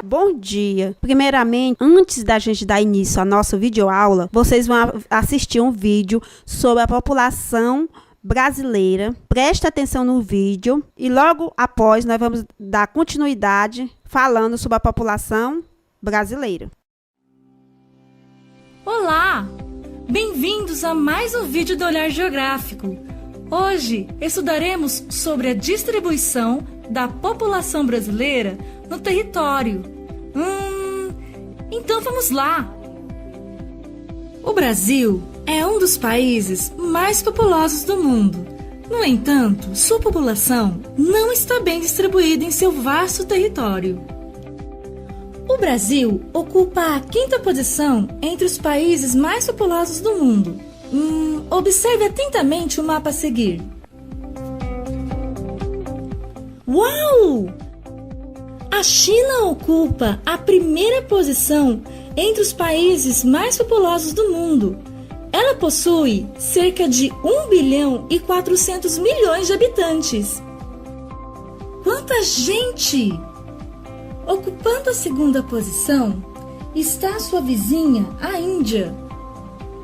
Bom dia! Primeiramente, antes da gente dar início à nossa videoaula, vocês vão assistir um vídeo sobre a população brasileira. Preste atenção no vídeo e logo após nós vamos dar continuidade falando sobre a população brasileira. Olá! Bem-vindos a mais um vídeo do Olhar Geográfico. Hoje estudaremos sobre a distribuição da população brasileira no território. Então vamos lá! O Brasil é um dos países mais populosos do mundo. No entanto, sua população não está bem distribuída em seu vasto território. O Brasil ocupa a 5ª posição entre os países mais populosos do mundo. Observe atentamente o mapa a seguir. Uau! A China ocupa a 1ª posição entre os países mais populosos do mundo. Ela possui cerca de 1 bilhão e 400 milhões de habitantes. Quanta gente! Ocupando a 2ª posição está sua vizinha, a Índia,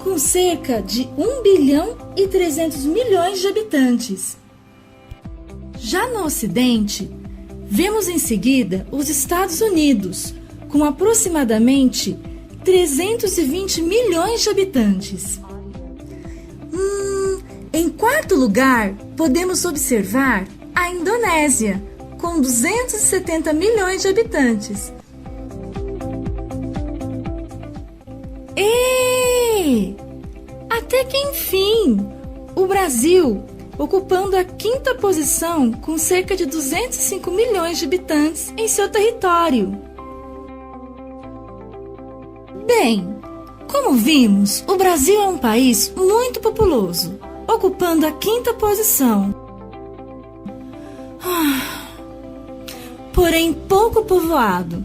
com cerca de 1 bilhão e 300 milhões de habitantes. Já no Ocidente, vemos em seguida os Estados Unidos, com aproximadamente 320 milhões de habitantes. Em 4º lugar, podemos observar a Indonésia, com 270 milhões de habitantes. Até que enfim, o Brasil, ocupando a 5ª posição com cerca de 205 milhões de habitantes em seu território. Bem, como vimos, o Brasil é um país muito populoso, ocupando a 5ª posição. Porém pouco povoado.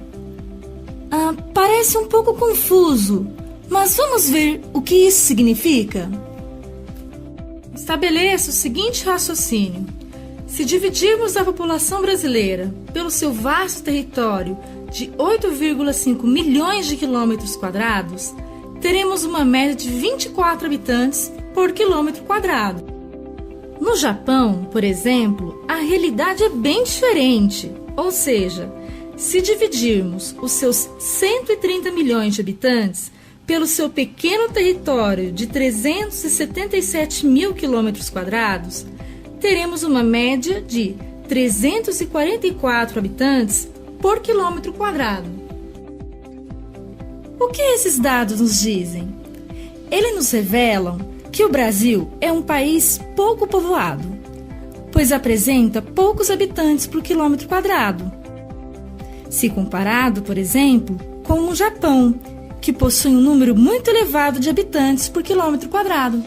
Parece um pouco confuso, mas vamos ver o que isso significa? Estabeleça o seguinte raciocínio. Se dividirmos a população brasileira pelo seu vasto território de 8,5 milhões de quilômetros quadrados, teremos uma média de 24 habitantes por quilômetro quadrado. No Japão, por exemplo, a realidade é bem diferente. Ou seja, se dividirmos os seus 130 milhões de habitantes pelo seu pequeno território de 377 mil quilômetros quadrados, teremos uma média de 344 habitantes por quilômetro quadrado. O que esses dados nos dizem? Eles nos revelam que o Brasil é um país pouco povoado, pois apresenta poucos habitantes por quilômetro quadrado, se comparado, por exemplo, com o Japão, que possui um número muito elevado de habitantes por quilômetro quadrado.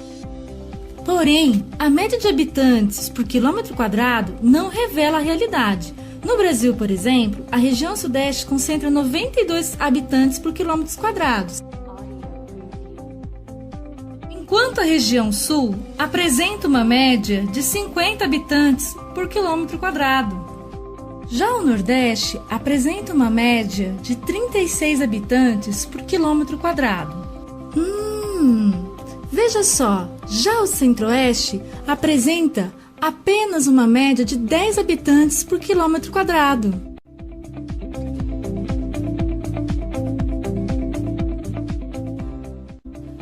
Porém, a média de habitantes por quilômetro quadrado não revela a realidade. No Brasil, por exemplo, a região sudeste concentra 92 habitantes por quilômetros quadrados, enquanto a região sul apresenta uma média de 50 habitantes por quilômetro quadrado. Já o Nordeste apresenta uma média de 36 habitantes por quilômetro quadrado. Veja só, já o Centro-Oeste apresenta apenas uma média de 10 habitantes por quilômetro quadrado.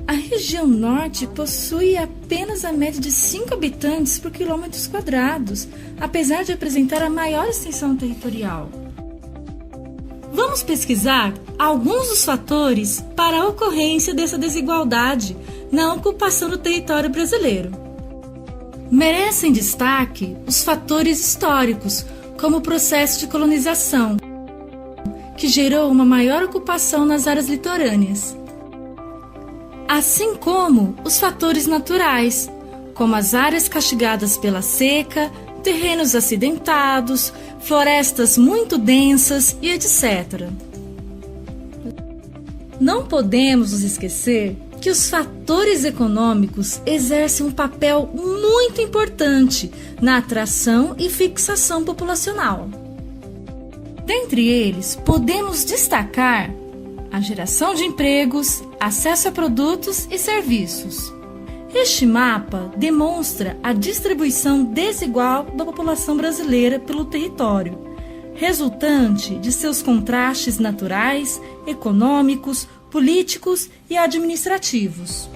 A região Norte possui apenas a média de 5 habitantes por quilômetros quadrados, apesar de apresentar a maior extensão territorial. Vamos pesquisar alguns dos fatores para a ocorrência dessa desigualdade na ocupação do território brasileiro. Merecem destaque os fatores históricos, como o processo de colonização, que gerou uma maior ocupação nas áreas litorâneas, assim como os fatores naturais, como as áreas castigadas pela seca, terrenos acidentados, florestas muito densas e etc. Não podemos nos esquecer que os fatores econômicos exercem um papel muito importante na atração e fixação populacional. Dentre eles, podemos destacar a geração de empregos, acesso a produtos e serviços. Este mapa demonstra a distribuição desigual da população brasileira pelo território, resultante de seus contrastes naturais, econômicos, políticos e administrativos.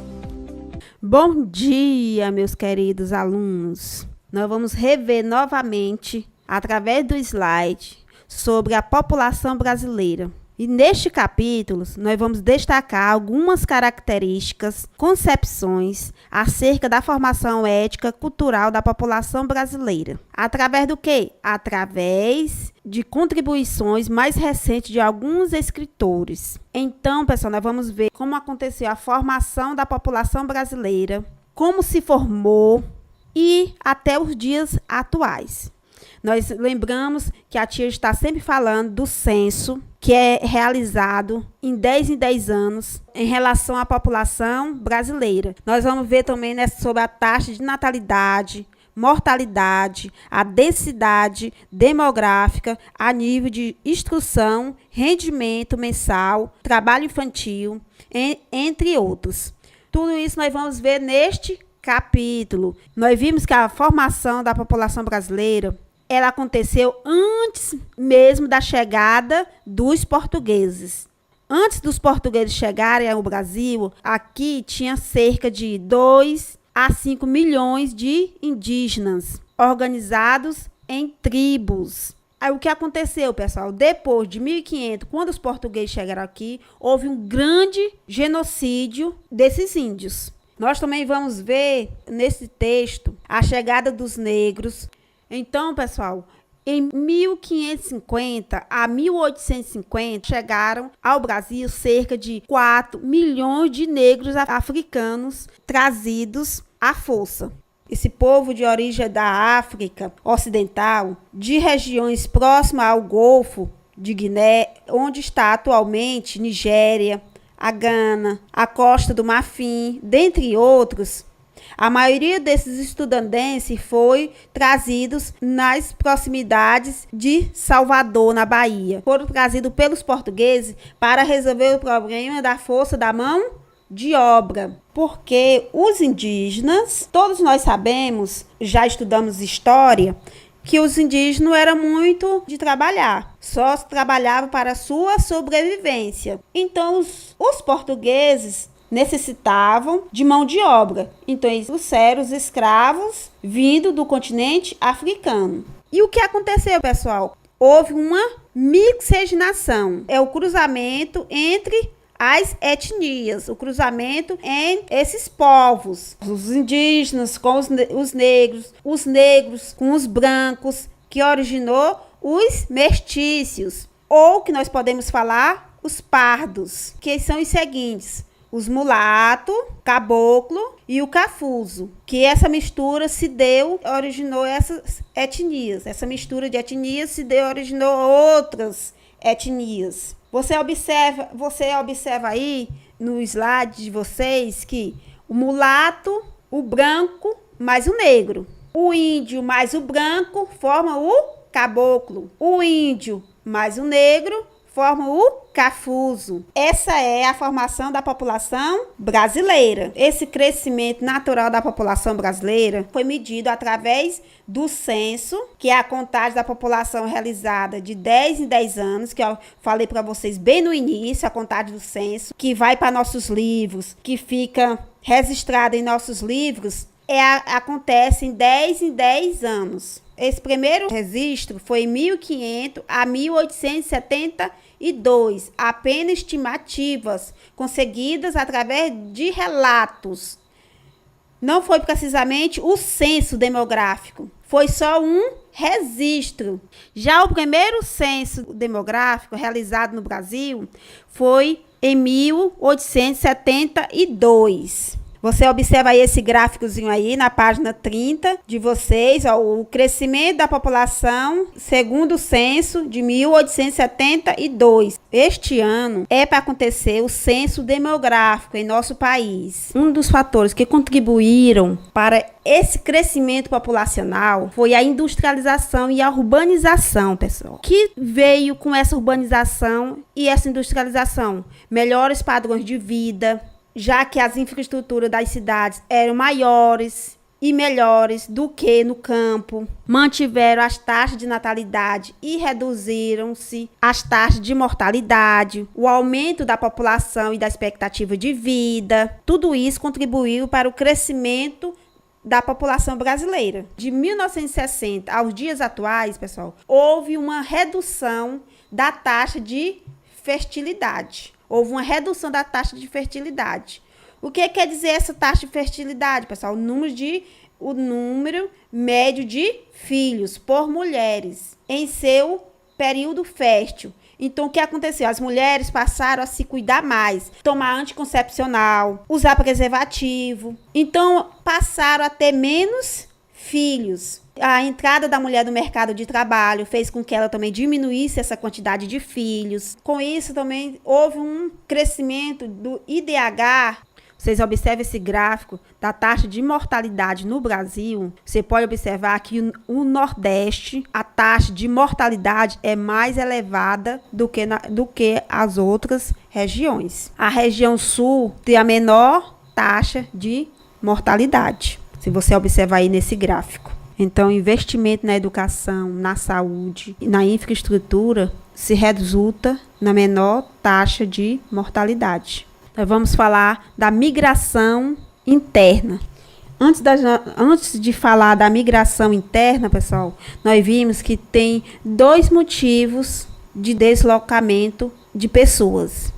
Bom dia, meus queridos alunos. Nós vamos rever novamente, através do slide, sobre a população brasileira. E neste capítulo, nós vamos destacar algumas características, concepções acerca da formação ética cultural da população brasileira. Através do quê? Através de contribuições mais recentes de alguns escritores. Então, pessoal, nós vamos ver como aconteceu a formação da população brasileira, como se formou e até os dias atuais. Nós lembramos que a tia está sempre falando do censo, que é realizado em 10 anos em relação à população brasileira. Nós vamos ver também, né, sobre a taxa de natalidade, mortalidade, a densidade demográfica a nível de instrução, rendimento mensal, trabalho infantil, entre outros. Tudo isso nós vamos ver neste capítulo. Nós vimos que a formação da população brasileira ela aconteceu antes mesmo da chegada dos portugueses. Antes dos portugueses chegarem ao Brasil, aqui tinha cerca de 2 a 5 milhões de indígenas organizados em tribos. Aí o que aconteceu, pessoal? Depois de 1500, quando os portugueses chegaram aqui, houve um grande genocídio desses índios. Nós também vamos ver nesse texto a chegada dos negros. Então, pessoal, em 1550 a 1850, chegaram ao Brasil cerca de 4 milhões de negros africanos trazidos à força. Esse povo de origem da África Ocidental, de regiões próximas ao Golfo de Guiné, onde está atualmente Nigéria, a Gana, a Costa do Marfim, dentre outros. A maioria desses estudandenses foi trazidos nas proximidades de Salvador, na Bahia. Foram trazidos pelos portugueses para resolver o problema da força da mão de obra. Porque os indígenas, todos nós sabemos, já estudamos história, que os indígenas não eram muito de trabalhar, só trabalhavam para a sua sobrevivência. Então, os portugueses necessitavam de mão de obra. Então, eles trouxeram os escravos vindo do continente africano. E o que aconteceu, pessoal? Houve uma miscigenação. É o cruzamento entre as etnias, o cruzamento em esses povos. Os indígenas com os negros com os brancos, que originou os mestiços. Ou que nós podemos falar, os pardos, que são os seguintes: os mulato, caboclo e o cafuso, que essa mistura originou essas etnias. Essa mistura de etnias originou outras etnias. Você observa aí no slide de vocês que o mulato, o branco mais o negro. O índio mais o branco forma o caboclo. O índio mais o negro forma o cafuso. Essa é a formação da população brasileira. Esse crescimento natural da população brasileira foi medido através do censo, que é a contagem da população realizada de 10 em 10 anos, que eu falei para vocês bem no início, a contagem do censo, que vai para nossos livros, que fica registrada em nossos livros, acontece em 10 anos. Esse primeiro registro foi em 1500 a 1872, apenas estimativas conseguidas através de relatos. Não foi precisamente o censo demográfico, foi só um registro. Já o primeiro censo demográfico realizado no Brasil foi em 1872. Você observa aí esse gráficozinho aí na página 30 de vocês, ó, o crescimento da população segundo o censo de 1872. Este ano é para acontecer o censo demográfico em nosso país. Um dos fatores que contribuíram para esse crescimento populacional foi a industrialização e a urbanização, pessoal. Que veio com essa urbanização e essa industrialização? Melhores padrões de vida, já que as infraestruturas das cidades eram maiores e melhores do que no campo. Mantiveram as taxas de natalidade e reduziram-se as taxas de mortalidade, o aumento da população e da expectativa de vida. Tudo isso contribuiu para o crescimento da população brasileira. De 1960 aos dias atuais, pessoal, houve uma redução da taxa de fertilidade. Houve uma redução da taxa de fertilidade. O que quer dizer essa taxa de fertilidade, pessoal? O número médio de filhos por mulheres em seu período fértil. Então, o que aconteceu? As mulheres passaram a se cuidar mais, tomar anticoncepcional, usar preservativo. Então, passaram a ter menos filhos. A entrada da mulher no mercado de trabalho fez com que ela também diminuísse essa quantidade de filhos. Com isso, também houve um crescimento do IDH. Vocês observam esse gráfico da taxa de mortalidade no Brasil. Você pode observar que o Nordeste, a taxa de mortalidade é mais elevada do que as outras regiões. A região Sul tem a menor taxa de mortalidade, se você observar aí nesse gráfico. Então, investimento na educação, na saúde e na infraestrutura se resulta na menor taxa de mortalidade. Nós vamos falar da migração interna. Antes de falar da migração interna, pessoal, nós vimos que tem 2 motivos de deslocamento de pessoas.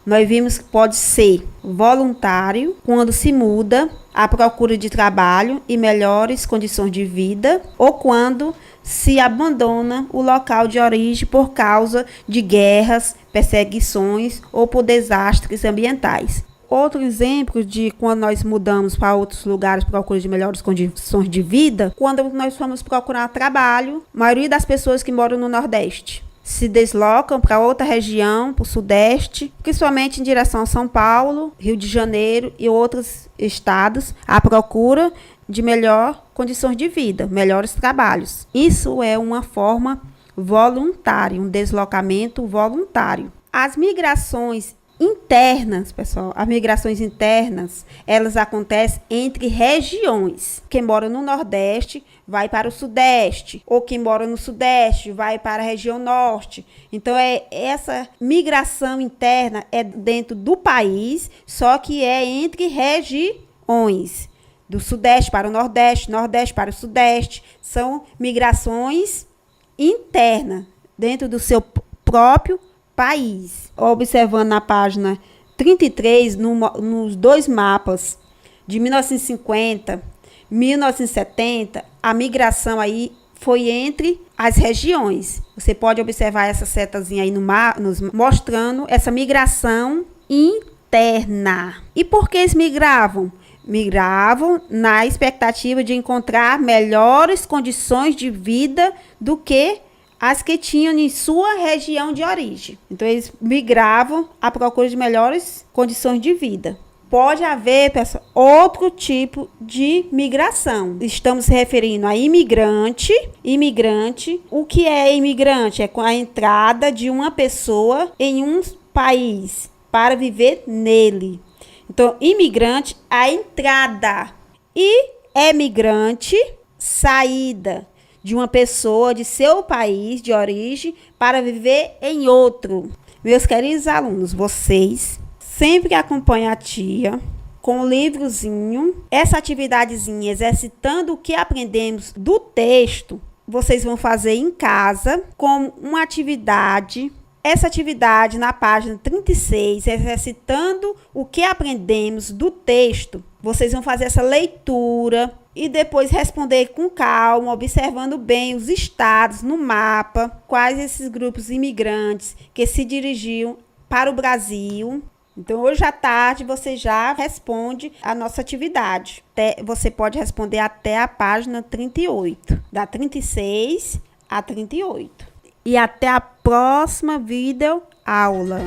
Nós vimos que pode ser voluntário, quando se muda à procura de trabalho e melhores condições de vida, ou quando se abandona o local de origem por causa de guerras, perseguições ou por desastres ambientais. Outro exemplo de quando nós mudamos para outros lugares por procura de melhores condições de vida, quando nós fomos procurar trabalho, a maioria das pessoas que moram no Nordeste se deslocam para outra região, para o Sudeste, principalmente em direção a São Paulo, Rio de Janeiro e outros estados, à procura de melhor condições de vida, melhores trabalhos. Isso é uma forma voluntária, um deslocamento voluntário. As migrações internas, pessoal, as migrações internas, elas acontecem entre regiões. Quem mora no Nordeste vai para o Sudeste, ou quem mora no Sudeste vai para a região Norte. Então, essa migração interna é dentro do país, só que é entre regiões. Do Sudeste para o Nordeste, Nordeste para o Sudeste. São migrações internas, dentro do seu próprio país. Observando na página 33, nos 2 mapas de 1950, 1970, a migração aí foi entre as regiões. Você pode observar essa setazinha aí mostrando essa migração interna. E por que eles migravam? Migravam na expectativa de encontrar melhores condições de vida do que as que tinham em sua região de origem. Então, eles migravam à procura de melhores condições de vida. Pode haver, pessoal, outro tipo de migração. Estamos se referindo a imigrante. Imigrante, o que é imigrante? É com a entrada de uma pessoa em um país para viver nele. Então, imigrante, a entrada. E emigrante, saída de uma pessoa de seu país de origem para viver em outro. Meus queridos alunos, vocês sempre acompanham a tia com um livrozinho, essa atividadezinha, exercitando o que aprendemos do texto, vocês vão fazer em casa como uma atividade. Essa atividade na página 36, exercitando o que aprendemos do texto, vocês vão fazer essa leitura e depois responder com calma, observando bem os estados no mapa, quais esses grupos imigrantes que se dirigiam para o Brasil. Então, hoje à tarde, você já responde a nossa atividade. Você pode responder até a página 38, da 36 a 38. E até a próxima videoaula.